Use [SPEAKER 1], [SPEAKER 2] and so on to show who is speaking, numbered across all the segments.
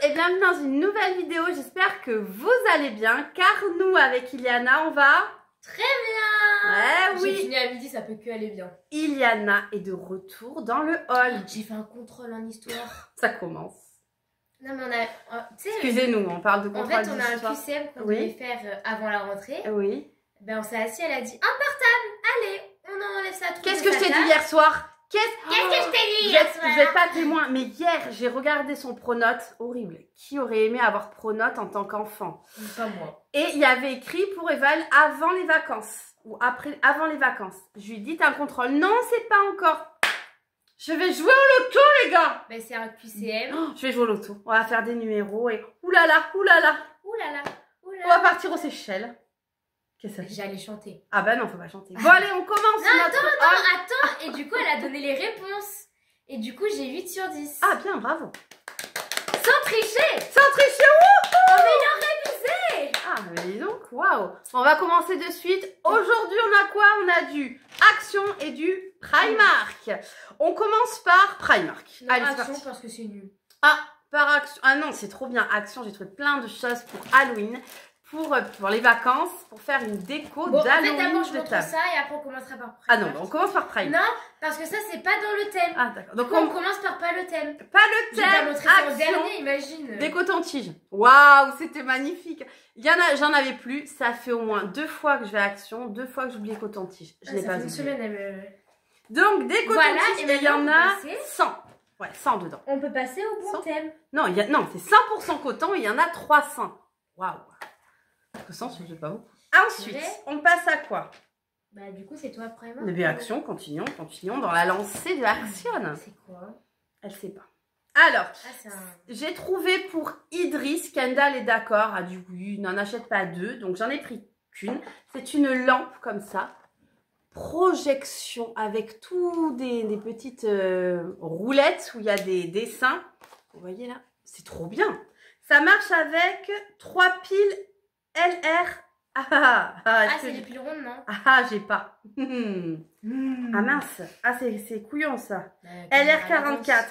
[SPEAKER 1] et bienvenue dans une nouvelle vidéo. J'espère que vous allez bien car nous avec Iliana on va
[SPEAKER 2] très bien.
[SPEAKER 1] Ouais, oui.
[SPEAKER 2] J'ai fini à midi, ça peut que aller bien.
[SPEAKER 1] Iliana est de retour dans le hall.
[SPEAKER 2] J'ai fait un contrôle en histoire.
[SPEAKER 1] Ça commence.
[SPEAKER 2] Non mais on a...
[SPEAKER 1] Excusez-nous, on parle de contrôle d'histoire.
[SPEAKER 2] En fait on a un QCM qu'on devait faire avant la rentrée.
[SPEAKER 1] Oui.
[SPEAKER 2] Ben on s'est assis, elle a dit un portable, allez, on enlève ça.
[SPEAKER 1] Qu'est-ce que je t'ai dit hier soir?
[SPEAKER 2] Qu'est-ce que je t'ai dit hier soir?
[SPEAKER 1] Vous n'êtes pas témoin, mais hier j'ai regardé son pronote, horrible. Qui aurait aimé avoir pronote en tant qu'enfant?
[SPEAKER 2] Pas moi.
[SPEAKER 1] Et il y avait écrit pour Eval avant les vacances ou avant les vacances. Je lui ai dit t'as un contrôle? Non, c'est pas encore. Je vais jouer au loto les gars.
[SPEAKER 2] Ben c'est un QCM.
[SPEAKER 1] Oh, je vais jouer au loto. On va faire des numéros et oulala, oulala.
[SPEAKER 2] Oulala, oulala.
[SPEAKER 1] On va partir aux Seychelles. Qu'est-ce que ça fait?
[SPEAKER 2] J'allais chanter.
[SPEAKER 1] Ah bah non, faut pas chanter. Bon allez, on commence.
[SPEAKER 2] Attends. Et du coup, elle a donné les réponses. Et du coup, j'ai 8 sur 10.
[SPEAKER 1] Ah bien, bravo.
[SPEAKER 2] Sans tricher.
[SPEAKER 1] Sans tricher, wouhou.
[SPEAKER 2] En ayant révisé.
[SPEAKER 1] Ah mais dis donc, waouh. On va commencer de suite. Aujourd'hui, on a quoi? On a du Action et du Primark. On commence par Primark.
[SPEAKER 2] Non,
[SPEAKER 1] allez, c'est
[SPEAKER 2] Action
[SPEAKER 1] parti.
[SPEAKER 2] parce que c'est nul.
[SPEAKER 1] Ah, par Action. Ah non, c'est trop bien. Action, j'ai trouvé plein de choses pour Halloween. Pour les vacances, pour faire une déco d'Halloween.
[SPEAKER 2] En fait, d'abord, je montre ça et après, on commencera par Primark.
[SPEAKER 1] Ah non, on commence par Primark.
[SPEAKER 2] Non, parce que ça, c'est pas dans le thème.
[SPEAKER 1] Ah d'accord. Donc
[SPEAKER 2] on commence par pas le thème.
[SPEAKER 1] Pas le thème.
[SPEAKER 2] Je vais montrer ça au dernier, imagine.
[SPEAKER 1] Des cotons-tiges. Waouh, c'était magnifique. J'en avais plus. Ça fait au moins 2 fois que je vais à Action, 2 fois que j'oublie les cotons-tiges. Je n'ai pas
[SPEAKER 2] une semaine,
[SPEAKER 1] Donc, des cotons-tiges, il y en a 100. Ouais, 100 dedans.
[SPEAKER 2] On peut passer au bon thème.
[SPEAKER 1] Non, non c'est 100% coton et il y en a 300. Waouh. 100, c'est pas beaucoup. Ensuite, on passe à quoi?
[SPEAKER 2] Bah, du coup, c'est toi après moi.
[SPEAKER 1] De Action, continuons dans la lancée de Action.
[SPEAKER 2] C'est quoi?
[SPEAKER 1] Elle sait pas. Alors, j'ai trouvé pour Idriss, Kendall est d'accord, a dit oui, n'en achète pas 2, donc j'en ai pris qu'une. C'est une lampe comme ça, projection avec tout des petites roulettes où il y a des dessins. Vous voyez là, c'est trop bien. Ça marche avec 3 piles LR.
[SPEAKER 2] C'est les piles rondes, non?
[SPEAKER 1] J'ai pas. Ah mince. Ah, c'est couillon ça. LR44.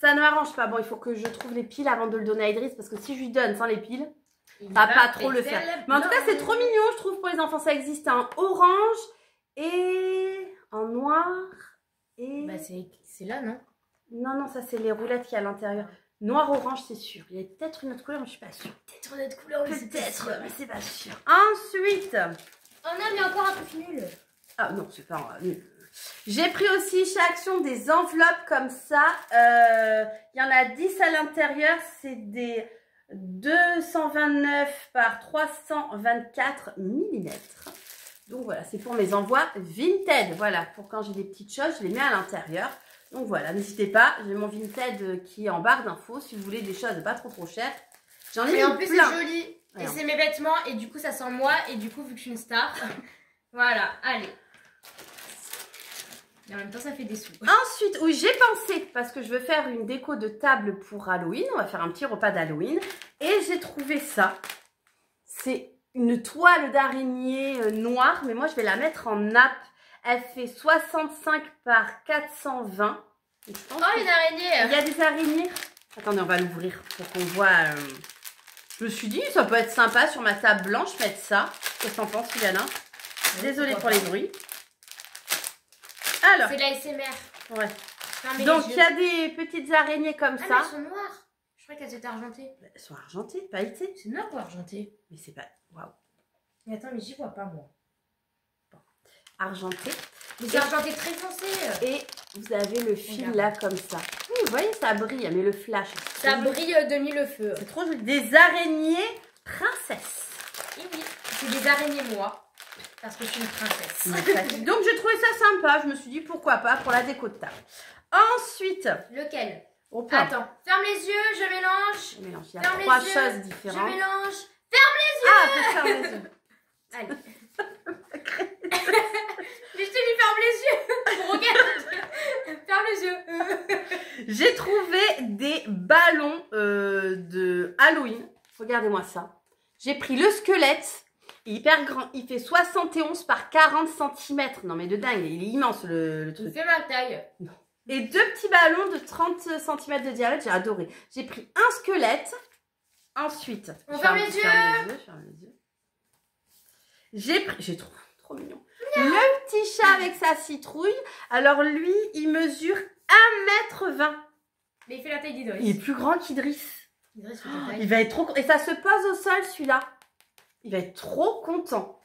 [SPEAKER 1] Ça ne m'arrange pas. Bon, il faut que je trouve les piles avant de le donner à Idriss parce que si je lui donne sans les piles, il va pas trop le faire. Mais en tout cas, c'est trop mignon, je trouve, pour les enfants. Ça existe en orange et en noir. Et...
[SPEAKER 2] Bah, c'est là, non?
[SPEAKER 1] Non, ça, c'est les roulettes qu'il y a à l'intérieur. Noir-orange, c'est sûr. Il y a peut-être une autre couleur, mais je suis pas sûre.
[SPEAKER 2] Peut-être une autre couleur,
[SPEAKER 1] mais c'est pas sûr. Ensuite.
[SPEAKER 2] Oh non, mais encore un truc nul.
[SPEAKER 1] Ah non, c'est pas nul. J'ai pris aussi chez Action des enveloppes comme ça. Il y en a 10 à l'intérieur. C'est des 229 par 324 mm. Donc voilà, c'est pour mes envois Vinted. Voilà, pour quand j'ai des petites choses, je les mets à l'intérieur. Donc voilà, n'hésitez pas, j'ai mon Vinted qui est en barre d'infos si vous voulez des choses pas trop chères. J'en ai
[SPEAKER 2] et en plus c'est joli,
[SPEAKER 1] et
[SPEAKER 2] c'est mes vêtements et du coup ça sent moi et du coup vu que je suis une star, voilà, allez. Et en même temps ça fait des sous.
[SPEAKER 1] Ensuite, oui j'ai pensé, parce que je veux faire une déco de table pour Halloween, on va faire un petit repas d'Halloween. Et j'ai trouvé ça, c'est une toile d'araignée noire, mais moi je vais la mettre en nappe. Elle fait 65 par 420.
[SPEAKER 2] Oh, une araignée!
[SPEAKER 1] Il y a des araignées. Attendez, on va l'ouvrir pour qu'on voit. Je me suis dit, ça peut être sympa sur ma table blanche, mettre ça. Qu'est-ce que t'en penses, Iliana? Désolée pour les bruits. Alors.
[SPEAKER 2] C'est de la SMR.
[SPEAKER 1] Ouais. Donc, il y a des petites araignées comme ça.
[SPEAKER 2] Mais elles sont noires. Je crois qu'elles étaient argentées.
[SPEAKER 1] Elles sont argentées, pailletées.
[SPEAKER 2] C'est noir ou argenté?
[SPEAKER 1] Mais c'est pas. Waouh.
[SPEAKER 2] Mais attends, mais j'y vois pas, moi.
[SPEAKER 1] Argenté.
[SPEAKER 2] Mais c'est argenté très foncé.
[SPEAKER 1] Et vous avez le fil là comme ça. Vous voyez, ça brille, mais le flash.
[SPEAKER 2] Ça brille de mille le feu.
[SPEAKER 1] C'est trop joli. Des araignées princesses.
[SPEAKER 2] Et oui, c'est des araignées moi. Parce que je suis une princesse.
[SPEAKER 1] Donc j'ai trouvé ça sympa. Je me suis dit pourquoi pas pour la déco de table. Ensuite.
[SPEAKER 2] Lequel?
[SPEAKER 1] Attends.
[SPEAKER 2] Ferme les yeux, je mélange.
[SPEAKER 1] Je mélange. Il y a 3 choses différentes.
[SPEAKER 2] Je mélange. Ferme les yeux.
[SPEAKER 1] Ah, ferme les yeux.
[SPEAKER 2] Allez. Mais je te dis ferme les yeux. Regarde. Ferme les yeux.
[SPEAKER 1] J'ai trouvé des ballons de Halloween. Regardez-moi ça. J'ai pris le squelette. Il est hyper grand. Il fait 71 par 40 cm. Non mais de dingue. Il est immense le truc.
[SPEAKER 2] Il fait ma taille.
[SPEAKER 1] Non. Et 2 petits ballons de 30 cm de diamètre. J'ai adoré. J'ai pris un squelette. Ensuite,
[SPEAKER 2] on ferme les yeux.
[SPEAKER 1] J'ai trop mignon. Le petit chat avec sa citrouille. Alors lui, il mesure 1,20 m.
[SPEAKER 2] Mais il fait la taille d'Idriss.
[SPEAKER 1] Il est plus grand qu'Idriss.
[SPEAKER 2] Idriss fait la taille.
[SPEAKER 1] Il va être trop... Et ça se pose au sol, celui-là. Il va être trop content.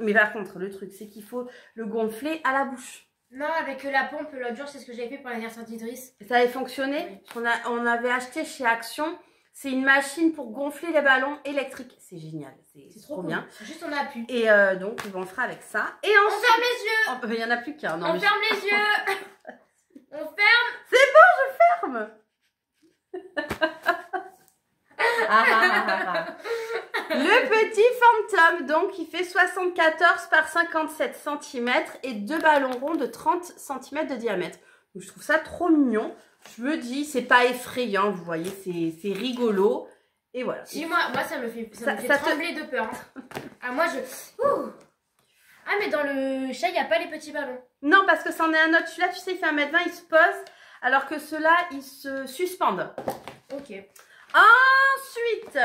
[SPEAKER 1] Mais par contre, le truc, c'est qu'il faut le gonfler à la bouche.
[SPEAKER 2] Non, avec la pompe, l'autre jour, c'est ce que j'avais fait pour l'anniversaire d'Idriss.
[SPEAKER 1] Ça avait fonctionné.
[SPEAKER 2] Oui.
[SPEAKER 1] On avait acheté chez Action. C'est une machine pour gonfler les ballons électriques. C'est génial. C'est trop bien.
[SPEAKER 2] Juste on appuie.
[SPEAKER 1] Et donc, on fera avec ça. Et
[SPEAKER 2] on
[SPEAKER 1] ensuite,
[SPEAKER 2] ferme les yeux.
[SPEAKER 1] il n'y en a plus qu'un.
[SPEAKER 2] On ferme les yeux. On ferme.
[SPEAKER 1] C'est bon, je ferme. Le petit fantôme, donc, il fait 74 par 57 cm et 2 ballons ronds de 30 cm de diamètre. Donc, je trouve ça trop mignon. Je me dis, c'est pas effrayant, vous voyez, c'est rigolo. Et voilà.
[SPEAKER 2] Si, moi ça me fait trembler de peur. Ah, moi, Ouh. Ah, mais dans le chat, il n'y a pas les petits ballons.
[SPEAKER 1] Non, parce que c'en est un autre. Celui-là, tu sais, il fait 1,20 m, il se pose. Alors que ceux-là, ils se suspendent.
[SPEAKER 2] Ok.
[SPEAKER 1] Ensuite,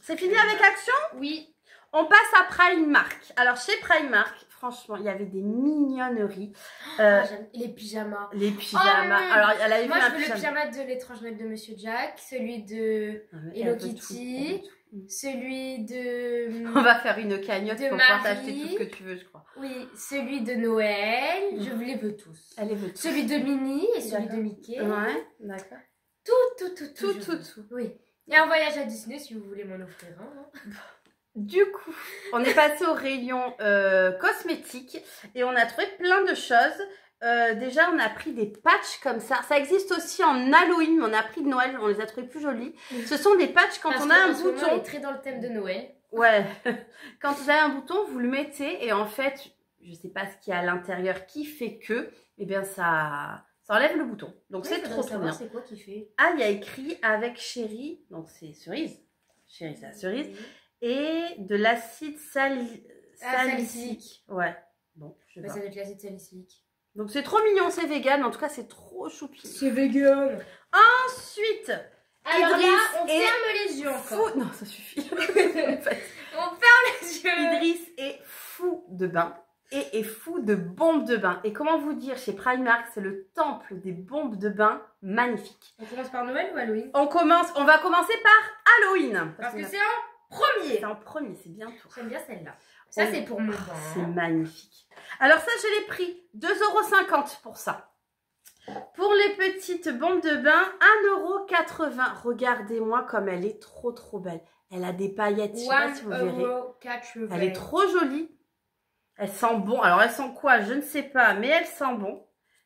[SPEAKER 1] c'est fini avec Action?
[SPEAKER 2] Oui.
[SPEAKER 1] On passe à Primark. Alors, chez Primark, franchement, il y avait des mignonneries.
[SPEAKER 2] Les pyjamas.
[SPEAKER 1] Les pyjamas.
[SPEAKER 2] Oh,
[SPEAKER 1] alors, elle avait
[SPEAKER 2] moi,
[SPEAKER 1] vu
[SPEAKER 2] je veux le pyjama de l'étrange Noël de Monsieur Jack, celui de Hello Kitty, celui de...
[SPEAKER 1] On va faire une cagnotte pour pouvoir t'acheter tout ce que tu veux, je crois.
[SPEAKER 2] Oui, celui de Noël. Je les veux tous.
[SPEAKER 1] Elle les veut tous.
[SPEAKER 2] Celui de Minnie et celui de Mickey.
[SPEAKER 1] Ouais, d'accord.
[SPEAKER 2] Tout. Oui. Et un voyage à Disney si vous voulez m'en offrir un. Hein.
[SPEAKER 1] Du coup, on est passé au rayon cosmétiques et on a trouvé plein de choses. Déjà, on a pris des patchs comme ça. Ça existe aussi en Halloween, mais on a pris de Noël. On les a trouvés plus jolis. Ce sont des patchs quand on a un bouton.
[SPEAKER 2] On est très dans le thème de Noël.
[SPEAKER 1] Ouais. Quand vous avez un bouton, vous le mettez et en fait, je sais pas ce qu'il y a à l'intérieur qui fait que, eh bien, ça enlève le bouton. Donc,
[SPEAKER 2] Oui,
[SPEAKER 1] c'est trop bien.
[SPEAKER 2] C'est quoi qui fait?
[SPEAKER 1] Ah, il y a écrit avec chéri. Donc, c'est cerise. Chéri, c'est la cerise. Et de l'acide salicylique. Ouais. Bon, je sais pas.
[SPEAKER 2] Ça doit être l'acide salicylique.
[SPEAKER 1] Donc c'est trop mignon, c'est vegan. En tout cas, c'est trop choupi.
[SPEAKER 2] C'est vegan.
[SPEAKER 1] Ensuite,
[SPEAKER 2] alors
[SPEAKER 1] Idriss
[SPEAKER 2] là, on ferme les yeux encore.
[SPEAKER 1] Non, ça suffit.
[SPEAKER 2] On ferme les yeux.
[SPEAKER 1] Idriss est fou de bain et est fou de bombes de bain. Et comment vous dire, chez Primark, c'est le temple des bombes de bain magnifiques.
[SPEAKER 2] On commence par Noël ou Halloween?
[SPEAKER 1] On va commencer par Halloween.
[SPEAKER 2] Parce que c'est en premier.
[SPEAKER 1] C'est en premier, c'est bientôt.
[SPEAKER 2] J'aime bien celle-là. Ça, c'est pour mon bain.
[SPEAKER 1] C'est magnifique. Alors ça, je l'ai pris 2,50 € pour ça. Pour les petites bombes de bain, 1,80 €. Regardez-moi comme elle est trop belle. Elle a des paillettes, je sais pas si vous verrez.
[SPEAKER 2] 1,80 €.
[SPEAKER 1] Elle est trop jolie. Elle sent bon. Alors, elle sent quoi? Je ne sais pas, mais elle sent bon.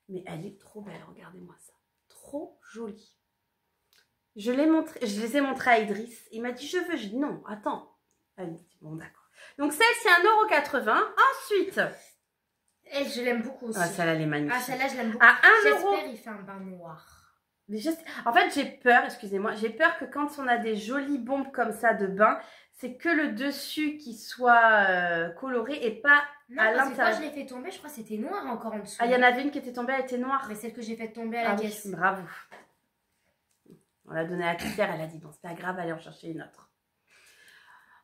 [SPEAKER 1] Mais elle est trop belle, regardez-moi ça. Trop jolie. Je les ai montrées à Idriss. Il m'a dit, je veux. Je dis, non, attends. Elle dit, bon, d'accord. Donc, celle-ci, 1,80 €. Ensuite...
[SPEAKER 2] Elle, je l'aime beaucoup aussi.
[SPEAKER 1] Ah, celle-là, elle est magnifique.
[SPEAKER 2] Ah, celle-là, je l'aime beaucoup.
[SPEAKER 1] À 1 €.
[SPEAKER 2] J'espère il fait un bain noir.
[SPEAKER 1] Mais en fait, j'ai peur, excusez-moi, j'ai peur que quand on a des jolies bombes comme ça de bain, c'est que le dessus qui soit coloré et pas
[SPEAKER 2] non,
[SPEAKER 1] à
[SPEAKER 2] parce que
[SPEAKER 1] l'intérieur.
[SPEAKER 2] quand je l'ai fait tomber, je crois que c'était noir encore en dessous.
[SPEAKER 1] Ah, il y en avait une qui était tombée, elle était noire.
[SPEAKER 2] Mais celle que j'ai fait tomber à la caisse.
[SPEAKER 1] Oui, bravo. On l'a donnée à la caissière, elle a dit, bon, c'est pas grave, allez en chercher une autre.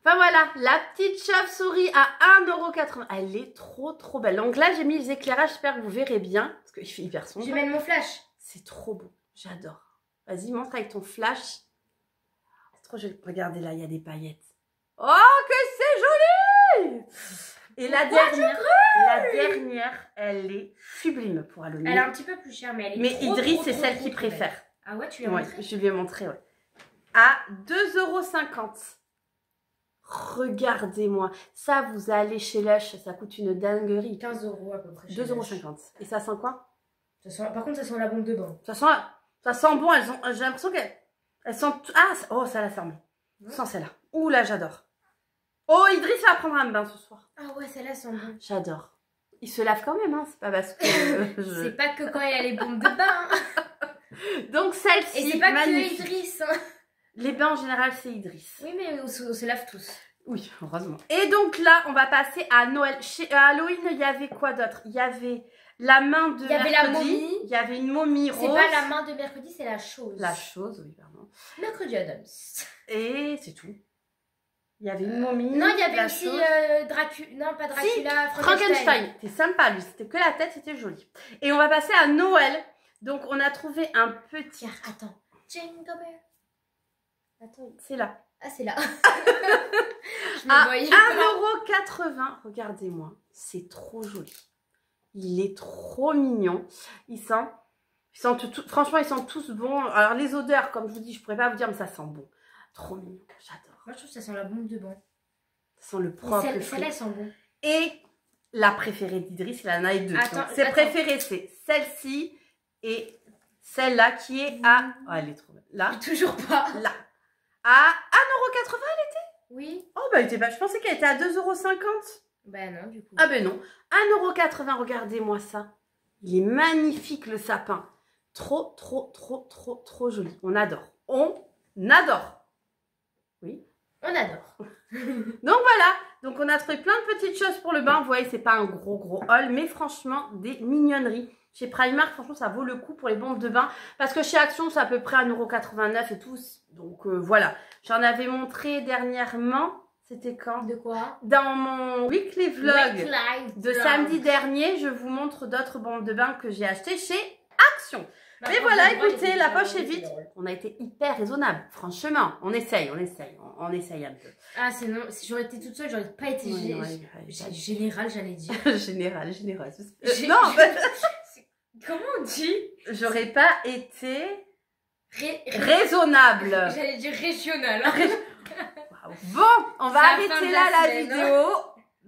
[SPEAKER 1] Enfin voilà, la petite chauve-souris à 1,80 €. Elle est trop belle. Donc là, j'ai mis les éclairages, j'espère que vous verrez bien. Parce qu'il fait hyper sombre.
[SPEAKER 2] Je vais mettre mon flash.
[SPEAKER 1] C'est trop beau, j'adore. Vas-y, montre avec ton flash. C'est trop joli. Regardez là, il y a des paillettes. Oh, que c'est joli! Et la dernière, elle est sublime pour Halloween.
[SPEAKER 2] Elle est un petit peu plus chère, mais elle est
[SPEAKER 1] mais Idriss, c'est celle qu'il préfère.
[SPEAKER 2] Belle. Ah ouais, tu lui as montré?
[SPEAKER 1] Je lui ai montré, ouais. À 2,50 €. Regardez-moi. Ça, vous allez chez Lush, ça coûte une dinguerie.
[SPEAKER 2] 15 € à peu près.
[SPEAKER 1] 2,50 €. Et ça sent quoi?
[SPEAKER 2] Par contre, ça sent la bombe de bain.
[SPEAKER 1] Ça sent bon. J'ai l'impression qu'elles sentent... Ah, oh, ça la sent bon. Sans celle-là. Ouh là, j'adore. Oh, Idriss va prendre un bain ce soir.
[SPEAKER 2] Ah ouais, celle-là sent bon.
[SPEAKER 1] J'adore. Il se lave quand même, hein. C'est pas parce que...
[SPEAKER 2] C'est pas que quand il y a les bombes de bain.
[SPEAKER 1] Donc celle-ci,
[SPEAKER 2] et c'est pas
[SPEAKER 1] magnifique.
[SPEAKER 2] que Idriss. Hein.
[SPEAKER 1] Les bains en général, c'est Idriss.
[SPEAKER 2] Oui, mais on se lave tous.
[SPEAKER 1] Oui, heureusement. Et donc là, on va passer à Noël. Chez Halloween, il y avait quoi d'autre? Il y avait La main de
[SPEAKER 2] il y avait
[SPEAKER 1] mercredi,
[SPEAKER 2] la momie.
[SPEAKER 1] il y avait une momie rose.
[SPEAKER 2] C'est pas la main de mercredi, c'est la chose.
[SPEAKER 1] La chose, oui, pardon.
[SPEAKER 2] Mercredi Adams.
[SPEAKER 1] Et c'est tout. Il y avait une momie.
[SPEAKER 2] Non, il y avait aussi Dracula. Non, pas Dracula,
[SPEAKER 1] si, Frankenstein. C'était sympa, lui. C'était que la tête, c'était joli. Et on va passer à Noël. Donc, on a trouvé un petit.
[SPEAKER 2] Tiens, attends. Jingle Bell. Attends.
[SPEAKER 1] C'est là.
[SPEAKER 2] Ah, c'est là.
[SPEAKER 1] Je me voyais pas. 1,80 €. Regardez-moi. C'est trop joli. Il est trop mignon. Franchement, ils sentent tous bons. Alors, les odeurs, comme je vous dis, je pourrais pas vous dire, mais ça sent bon. Trop mignon. J'adore.
[SPEAKER 2] Moi, je trouve que ça sent la bombe de bain.
[SPEAKER 1] Ça sent le propre.
[SPEAKER 2] Celle-là, sent bon.
[SPEAKER 1] Et la préférée d'Idriss, il en a deux. Ses préférées, c'est celle-ci et celle-là qui est à... Oh, elle est trop belle. Là.
[SPEAKER 2] Mais toujours pas.
[SPEAKER 1] Là. À 1,80 € elle était?
[SPEAKER 2] Oui.
[SPEAKER 1] Oh, bah, elle était pas... je pensais qu'elle était à 2,50 €.
[SPEAKER 2] Ben non, du coup.
[SPEAKER 1] Ah ben non. 1,80 €, regardez-moi ça. Il est magnifique, le sapin. Trop, trop, trop, trop, trop joli. On adore. On adore. Oui.
[SPEAKER 2] On adore.
[SPEAKER 1] Donc voilà. Donc on a trouvé plein de petites choses pour le bain. Vous voyez, c'est pas un gros haul, mais franchement, des mignonneries. Chez Primark, franchement, ça vaut le coup pour les bombes de bain. Parce que chez Action, c'est à peu près 1,89 € et tout. Donc voilà. J'en avais montré dernièrement. C'était quand?
[SPEAKER 2] De quoi?
[SPEAKER 1] Dans mon weekly vlog de samedi dernier, je vous montre d'autres bombes de bain que j'ai achetées chez Action.
[SPEAKER 2] Bah,
[SPEAKER 1] mais voilà, écoutez, la poche est vide. On a été hyper raisonnable. Franchement, on essaye un peu.
[SPEAKER 2] Ah, c'est non. Si j'aurais été toute seule, j'aurais pas été générale, j'allais dire.
[SPEAKER 1] Généreuse.
[SPEAKER 2] Non,
[SPEAKER 1] en fait.
[SPEAKER 2] Comment on dit?
[SPEAKER 1] J'aurais pas été raisonnable.
[SPEAKER 2] J'allais dire régionale.
[SPEAKER 1] Bon, on va arrêter là la vidéo.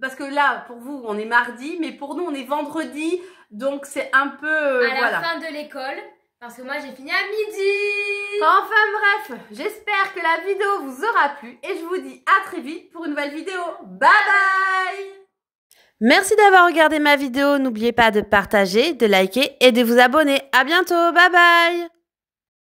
[SPEAKER 1] Parce que là, pour vous, on est mardi, mais pour nous, on est vendredi. Donc, c'est un peu...
[SPEAKER 2] à la fin de l'école, parce que moi, j'ai fini à midi.
[SPEAKER 1] Enfin bref, j'espère que la vidéo vous aura plu. Et je vous dis à très vite pour une nouvelle vidéo. Bye bye. Merci d'avoir regardé ma vidéo. N'oubliez pas de partager, de liker et de vous abonner. À bientôt. Bye bye.